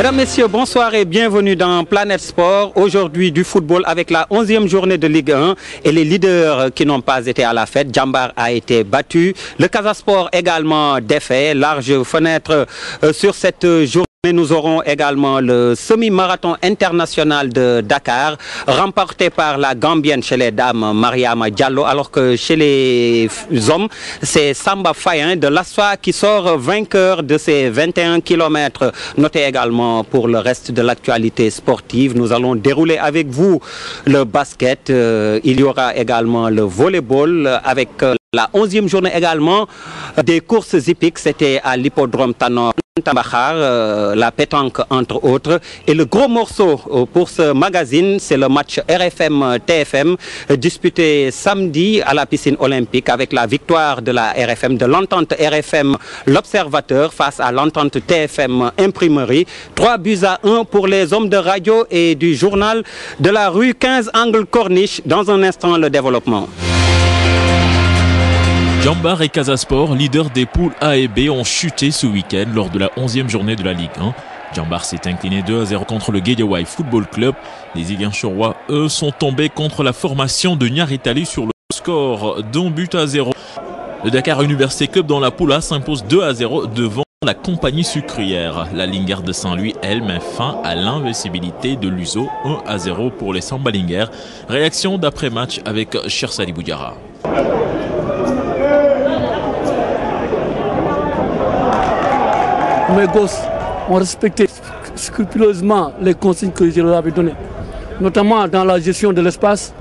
Mesdames, Messieurs, bonsoir et bienvenue dans Planète Sport. Aujourd'hui du football avec la 11e journée de Ligue 1 et les leaders qui n'ont pas été à la fête. Djambar a été battu. Le Casa Sport également défait. Large fenêtre sur cette journée. Nous aurons également le semi-marathon international de Dakar, remporté par la Gambienne chez les dames Mariama Diallo, alors que chez les hommes, c'est Samba Fayen de l'Aswa qui sort vainqueur de ces 21 km. Notez également pour le reste de l'actualité sportive, nous allons dérouler avec vous le basket. Il y aura également le volleyball avec la 11e journée également des courses hippiques. C'était à l'hippodrome Tanor Tambakhar, la pétanque entre autres. Et le gros morceau pour ce magazine, c'est le match RFM-TFM disputé samedi à la piscine olympique avec la victoire de la RFM, de l'entente RFM L'Observateur face à l'entente TFM Imprimerie. 3-1 pour les hommes de radio et du journal de la rue 15 Angle Corniche. Dans un instant, le développement. Djambar et Casa Sport, leaders des poules A et B, ont chuté ce week-end lors de la 11e journée de la Ligue 1. Djambar s'est incliné 2-0 contre le Guédiawaye Football Club. Les Ziguinchorois, eux, sont tombés contre la formation de Niaritali sur le score d'1-0. Le Dakar Université Club dans la poule A s'impose 2-0 devant la compagnie sucrière. La Lingard de Saint-Louis, elle, met fin à l'invincibilité de l'USO, 1-0 pour les Sambalingers. Réaction d'après-match avec Chersali Boudiara. Mes gosses ont respecté scrupuleusement les consignes que je leur avais données, notamment dans la gestion de l'espace,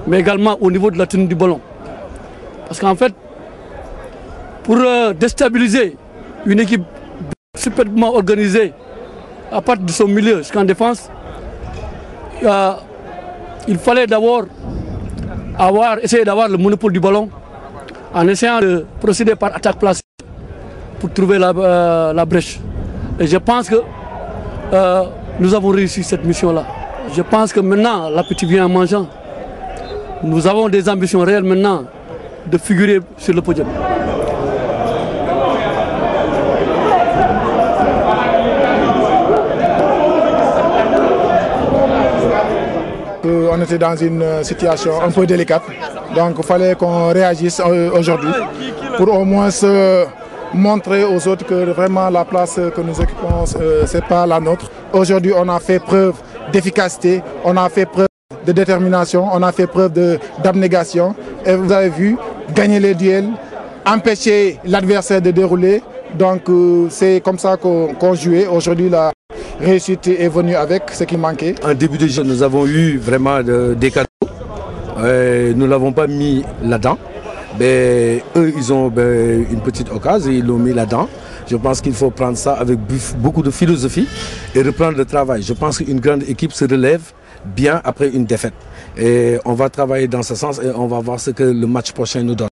mais également au niveau de la tenue du ballon. Parce qu'en fait, pour déstabiliser une équipe superbement organisée à partir de son milieu jusqu'en défense, il fallait d'abord essayer d'avoir le monopole du ballon en essayant de procéder par attaque placée pour trouver la brèche. Et je pense que nous avons réussi cette mission-là. Je pense que maintenant, l'appétit vient en mangeant. Nous avons des ambitions réelles maintenant de figurer sur le podium. On était dans une situation un peu délicate, donc il fallait qu'on réagisse aujourd'hui pour au moins se montrer aux autres que vraiment la place que nous occupons, ce n'est pas la nôtre. Aujourd'hui, on a fait preuve d'efficacité, on a fait preuve de détermination, on a fait preuve d'abnégation. Et vous avez vu, gagner les duels, empêcher l'adversaire de dérouler. Donc c'est comme ça qu'on jouait. Aujourd'hui, la réussite est venue avec ce qui manquait. En début de jeu, nous avons eu vraiment des cadeaux. Nous ne l'avons pas mis là-dedans. Ben, eux, ils ont une petite occasion et ils l'ont mis là-dedans. Je pense qu'il faut prendre ça avec beaucoup de philosophie et reprendre le travail. Je pense qu'une grande équipe se relève bien après une défaite. Et on va travailler dans ce sens et on va voir ce que le match prochain nous donne.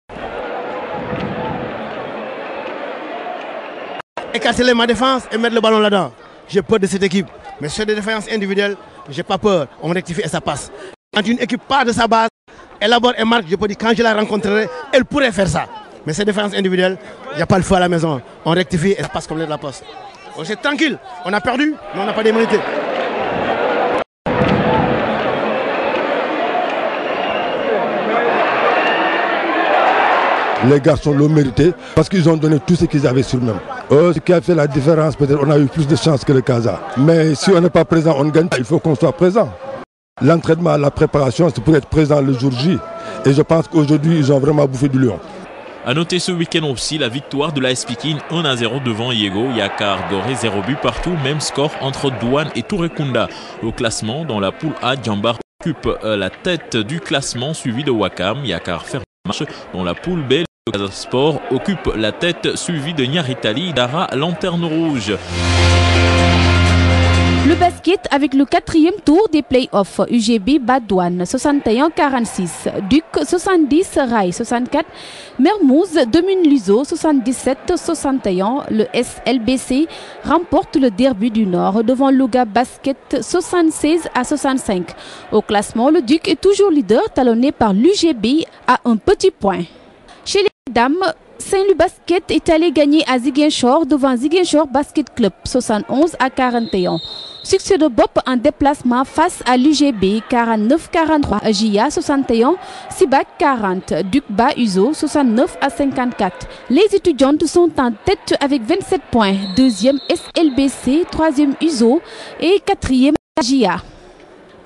Écarter ma défense et mettre le ballon là-dedans. J'ai peur de cette équipe. Mais sur des défaillances individuelles, j'ai pas peur. On rectifie et ça passe. Quand une équipe part de sa base, élabore et marque, je peux dire quand je la rencontrerai, elle pourrait faire ça. Mais ces défenses individuelles, il n'y a pas le feu à la maison. On rectifie et ça passe comme l'air de la poste. On est tranquille, on a perdu, mais on n'a pas d'immunité. Les garçons l'ont mérité parce qu'ils ont donné tout ce qu'ils avaient sur eux. Ce qui a fait la différence, peut-être on a eu plus de chance que le Casa. Mais si on n'est pas présent, on ne gagne pas. Il faut qu'on soit présent. L'entraînement, la préparation, c'est pour être présent le jour J. Et je pense qu'aujourd'hui, ils ont vraiment bouffé du lion. A noter ce week-end aussi la victoire de l'AS Pikine 1-0 devant Yego. Yakar Goré 0 but partout. Même score entre Douane et Tourekunda. Au classement, dans la poule A, Djambar occupe la tête du classement suivi de Wakam. Yakar ferme marche. Dans la poule B, le Casa Sport occupe la tête suivi de Niaritali. Dara, lanterne rouge. Le basket avec le 4e tour des playoffs. UGB Badouane 61-46, Duc 70, Rail 64, Mermoz domine l'USO 77-61. Le SLBC remporte le derby du Nord devant Louga Basket 76-65. Au classement, le Duc est toujours leader talonné par l'UGB à un petit point. Chez les dames, Saint-Louis Basket est allé gagner à Ziguinchor devant Ziguinchor Basket Club 71 à 41. Succès de Bop en déplacement face à l'UGB 49-43, JA 61, Sibac 40, Duc-Ba Uzo 69 à 54. Les étudiantes sont en tête avec 27 points, deuxième SLBC, troisième Uzo et quatrième JA.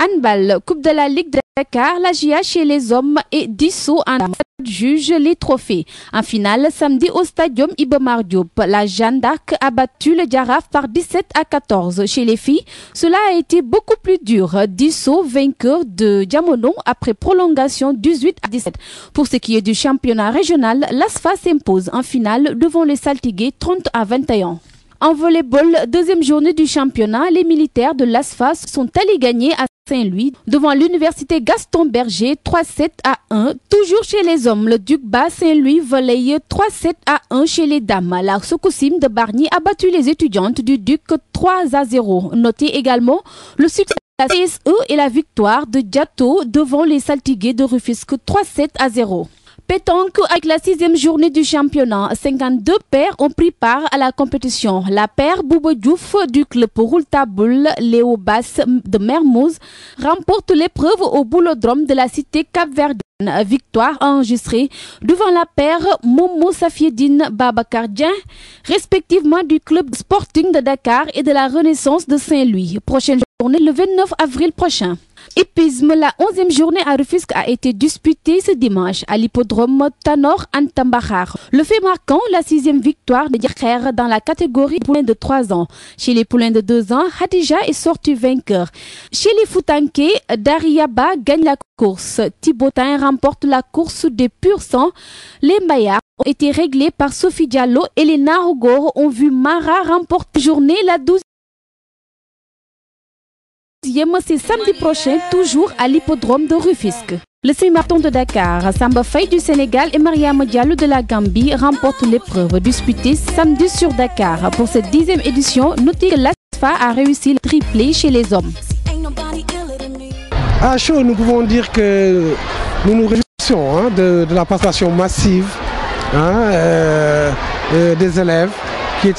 Handball, Coupe de la Ligue de Dakar, la JA chez les hommes et Dissot en juge les trophées. En finale, samedi au stadium Iba Mar Diop, la Jeanne d'Arc a battu le Jaraaf par 17 à 14. Chez les filles, cela a été beaucoup plus dur. Dissot, vainqueur de Diamono après prolongation 18 à 17. Pour ce qui est du championnat régional, l'ASFA s'impose en finale devant les Saltigués 30 à 21. En volleyball, deuxième journée du championnat, les militaires de l'ASFA sont allés gagner à Saint-Louis devant l'université Gaston Berger 3-7 à 1. Toujours chez les hommes, le Duc-Ba Saint-Louis volaille 3-7 à 1 chez les dames. La Sokosim de Bargny a battu les étudiantes du Duc 3 à 0. Notez également le succès de la CSE et la victoire de Diato devant les Saltigués de Rufisque 3-7 à 0. Pétanque avec la 6e journée du championnat. 52 paires ont pris part à la compétition. La paire Bouba Diouf du club Roultaboul Léo Bass de Mermoz remporte l'épreuve au boulodrome de la cité Cap-Verdienne. Victoire enregistrée devant la paire Momo Safiedine Babakardien, respectivement du club Sporting de Dakar et de la Renaissance de Saint-Louis. Prochaine journée le 29 avril prochain. Épisme, la 11e journée à Rufisque a été disputée ce dimanche à l'hippodrome Tanor Antambakhar. Le fait marquant, la 6e victoire de Diakher dans la catégorie poulains de 3 ans. Chez les poulains de 2 ans, Hadija est sorti vainqueur. Chez les Foutanké, Dariaba gagne la course. Thibaudin remporte la course des pur sang. Les maillards ont été réglés par Sophie Diallo et les Narogor ont vu Mara remporter journée la 12e. C'est samedi prochain, toujours à l'hippodrome de Rufisque. Le semi-marathon de Dakar, Samba Faye du Sénégal et Mariama Diallo de la Gambie remportent l'épreuve disputée samedi sur Dakar. Pour cette 10e édition, notez que l'ASFA a réussi le triplé chez les hommes. À chaud, nous pouvons dire que nous nous réjouissons de la participation massive des élèves qui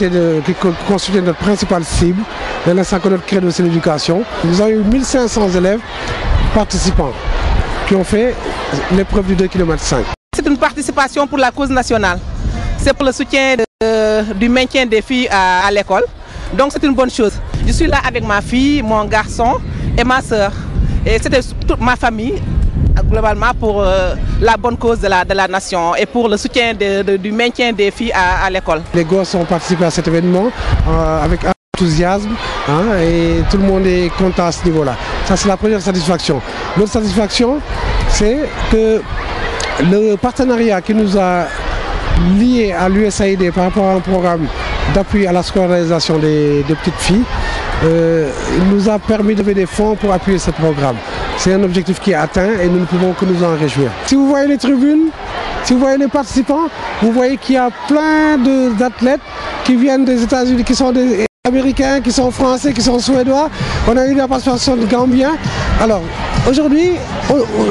constituaient notre principale cible. Dès l'instant que notre credo, c'est l'éducation. Nous avons eu 1500 élèves participants qui ont fait l'épreuve du 2,5 km. C'est une participation pour la cause nationale. C'est pour le soutien du maintien des filles à l'école. Donc c'est une bonne chose. Je suis là avec ma fille, mon garçon et ma soeur. Et c'était toute ma famille, globalement, pour la bonne cause de la nation et pour le soutien du maintien des filles à l'école. Les gosses ont participé à cet événement avec enthousiasme et tout le monde est content à ce niveau-là. Ça, c'est la première satisfaction. L'autre satisfaction, c'est que le partenariat qui nous a liés à l'USAID par rapport à un programme d'appui à la scolarisation des petites filles nous a permis de lever des fonds pour appuyer ce programme. C'est un objectif qui est atteint et nous ne pouvons que nous en réjouir. Si vous voyez les tribunes, si vous voyez les participants, vous voyez qu'il y a plein d'athlètes qui viennent des États-Unis, qui sont des Américains, qui sont Français, qui sont Suédois. On a eu la participation de Gambiens. Alors, aujourd'hui,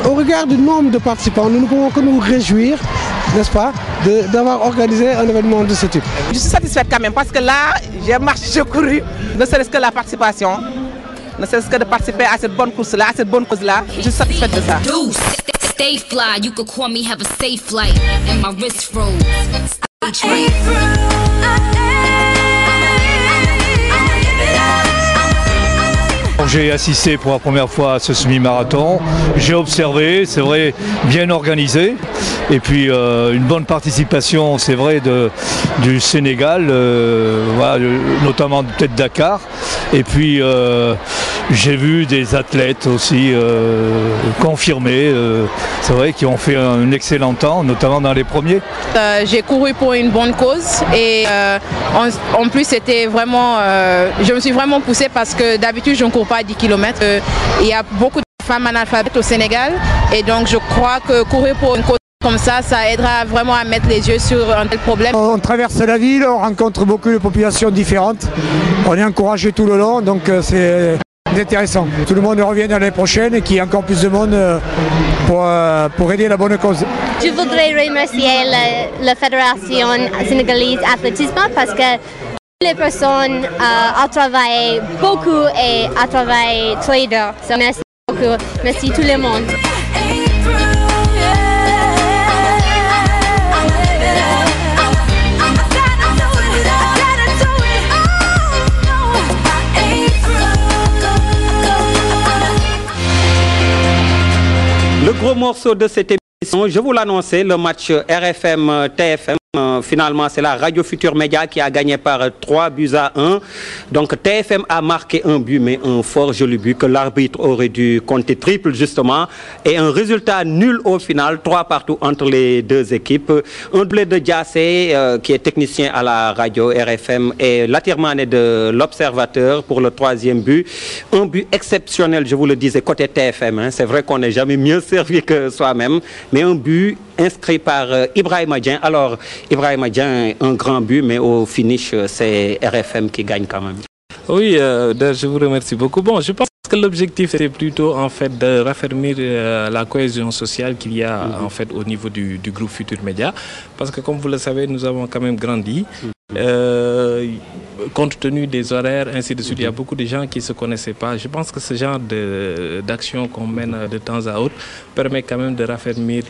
au regard du nombre de participants, nous ne pouvons que nous réjouir, n'est-ce pas, d'avoir organisé un événement de ce type. Je suis satisfaite quand même parce que là, j'ai marché, j'ai couru, ne serait-ce que la participation, ne serait-ce que de participer à cette bonne course-là, à cette bonne cause-là. Je suis satisfaite de ça. Stay fly, you could call me, have a safe flight, and my wrist froze. J'ai assisté pour la première fois à ce semi-marathon, j'ai observé, c'est vrai, bien organisé, et puis une bonne participation, c'est vrai, du Sénégal, voilà, notamment peut-être Dakar, et puis j'ai vu des athlètes aussi confirmés, c'est vrai, qui ont fait un excellent temps, notamment dans les premiers. J'ai couru pour une bonne cause et en plus c'était vraiment, je me suis vraiment poussée parce que d'habitude je ne cours pas à 10 km. Il y a beaucoup de femmes analphabètes au Sénégal et donc je crois que courir pour une cause comme ça, ça aidera vraiment à mettre les yeux sur un tel problème. On traverse la ville, on rencontre beaucoup de populations différentes, on est encouragé tout le long, donc c'est intéressant. Tout le monde revient l'année prochaine et qu'il y ait encore plus de monde pour aider la bonne cause. Je voudrais remercier la Fédération sénégalaise d'athlétisme parce que les personnes ont travaillé beaucoup et ont travaillé très dur. So, merci beaucoup. Merci tout le monde. Le gros morceau de cette émission, je vous l'annonçais, le match RFM-TFM. Finalement, c'est la Radio Futur Média qui a gagné par 3-1. Donc TFM a marqué un but, mais un fort joli but que l'arbitre aurait dû compter triple justement. Et un résultat nul au final, 3-3 entre les deux équipes. Un doublé de Diassé, qui est technicien à la radio RFM, et Latirmané de l'Observateur pour le 3e but. Un but exceptionnel, je vous le disais, côté TFM. Hein. C'est vrai qu'on n'est jamais mieux servi que soi-même, mais un but inscrit par Ibrahima Dieng. Alors, Ibrahima Dieng, un grand but, mais au finish, c'est RFM qui gagne quand même. Oui, je vous remercie beaucoup. Bon, je pense que l'objectif était plutôt en fait de raffermir la cohésion sociale qu'il y a en fait au niveau du groupe Futur Média, parce que comme vous le savez, nous avons quand même grandi. Compte tenu des horaires, ainsi de suite, il y a beaucoup de gens qui ne se connaissaient pas. Je pense que ce genre d'action qu'on mène de temps à autre permet quand même de raffermir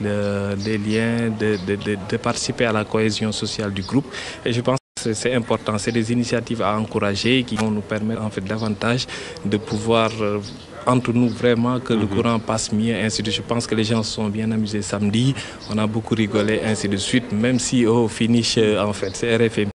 les liens, de participer à la cohésion sociale du groupe. Et je pense que c'est important. C'est des initiatives à encourager qui vont nous permettre en fait davantage de pouvoir entre nous vraiment que le courant passe mieux, ainsi de suite. Je pense que les gens se sont bien amusés samedi, on a beaucoup rigolé, ainsi de suite, même si au finish en fait c'est RFM